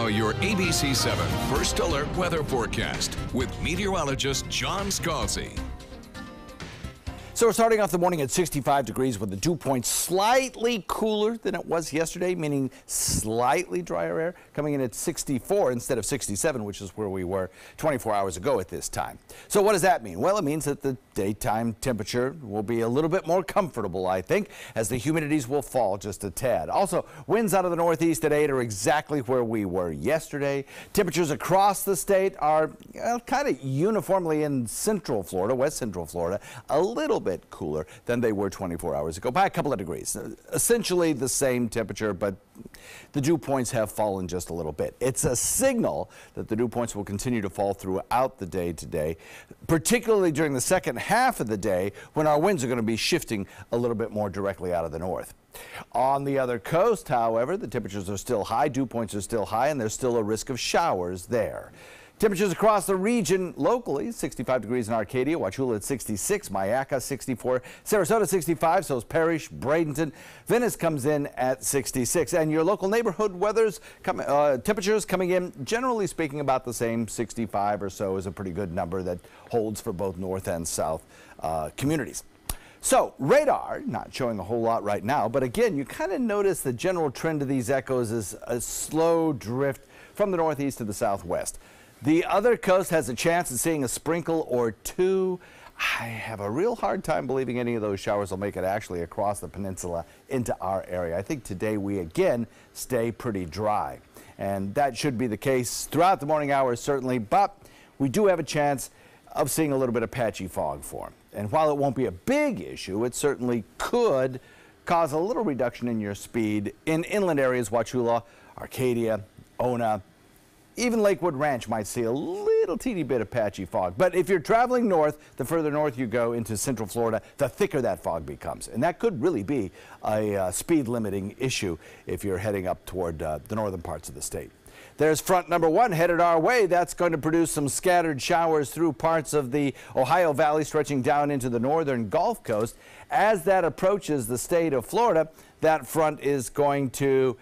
Now, your ABC 7 First Alert Weather Forecast with meteorologist John Scalzi. So we're starting off the morning at 65 degrees with the dew point slightly cooler than it was yesterday, meaning slightly drier air, coming in at 64 instead of 67, which is where we were 24 hours ago at this time. So what does that mean? Well, it means that the daytime temperature will be a little bit more comfortable, I think, as the humidities will fall just a tad. Also, winds out of the northeast at 8 are exactly where we were yesterday. Temperatures across the state are kind of uniformly in central Florida, west central Florida, a little bit cooler than they were 24 hours ago by a couple of degrees. Essentially the same temperature, but the dew points have fallen just a little bit. It's a signal that the dew points will continue to fall throughout the day today, particularly during the second half of the day when our winds are going to be shifting a little bit more directly out of the north. On the other coast, however, the temperatures are still high, dew points are still high, and there's still a risk of showers there. Temperatures across the region locally, 65 degrees in Arcadia, Wauchula at 66, Myakka 64, Sarasota 65, so is Parrish, Bradenton. Venice comes in at 66. And your local neighborhood temperatures coming in, generally speaking, about the same. 65 or so is a pretty good number that holds for both north and south communities. So radar, not showing a whole lot right now, but again, you kind of notice the general trend of these echoes is a slow drift from the northeast to the southwest. The other coast has a chance of seeing a sprinkle or two. I have a real hard time believing any of those showers will make it actually across the peninsula into our area. I think today we again stay pretty dry, and that should be the case throughout the morning hours certainly, but we do have a chance of seeing a little bit of patchy fog form. And while it won't be a big issue, it certainly could cause a little reduction in your speed in inland areas, Wauchula, Arcadia, Ona. Even Lakewood Ranch might see a little teeny bit of patchy fog. But if you're traveling north, the further north you go into central Florida, the thicker that fog becomes. And that could really be a speed limiting issue if you're heading up toward the northern parts of the state. There's front number one headed our way. That's going to produce some scattered showers through parts of the Ohio Valley stretching down into the northern Gulf Coast. As that approaches the state of Florida, that front is going to,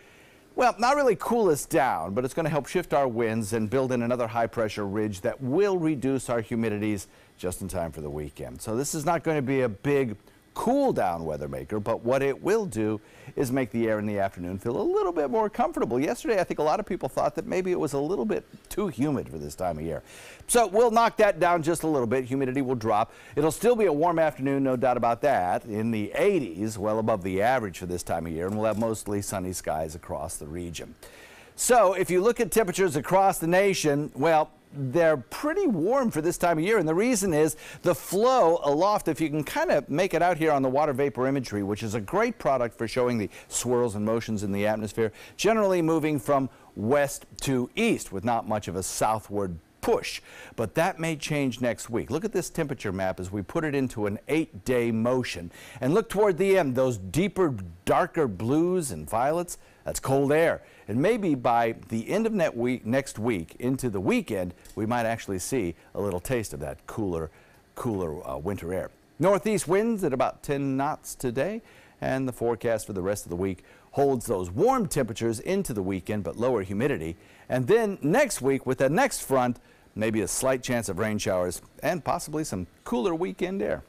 well, not really cool us down, but it's going to help shift our winds and build in another high-pressure ridge that will reduce our humidities just in time for the weekend. So this is not going to be a big cool-down weather maker, but what it will do is make the air in the afternoon feel a little bit more comfortable. Yesterday, I think a lot of people thought that maybe it was a little bit too humid for this time of year. So we'll knock that down just a little bit. Humidity will drop. It'll still be a warm afternoon, no doubt about that, in the 80s, well above the average for this time of year, and we'll have mostly sunny skies across the region. So if you look at temperatures across the nation, well, they're pretty warm for this time of year, and the reason is the flow aloft. If you can kind of make it out here on the water vapor imagery, which is a great product for showing the swirls and motions in the atmosphere, generally moving from west to east with not much of a southward push. But that may change next week. Look at this temperature map as we put it into an 8-day motion. And look toward the end, those deeper, darker blues and violets, that's cold air. And maybe by the end of next week into the weekend, we might actually see a little taste of that cooler winter air. Northeast winds at about 10 knots today, and the forecast for the rest of the week holds those warm temperatures into the weekend but lower humidity. And then next week with the next front, maybe a slight chance of rain showers and possibly some cooler weekend air.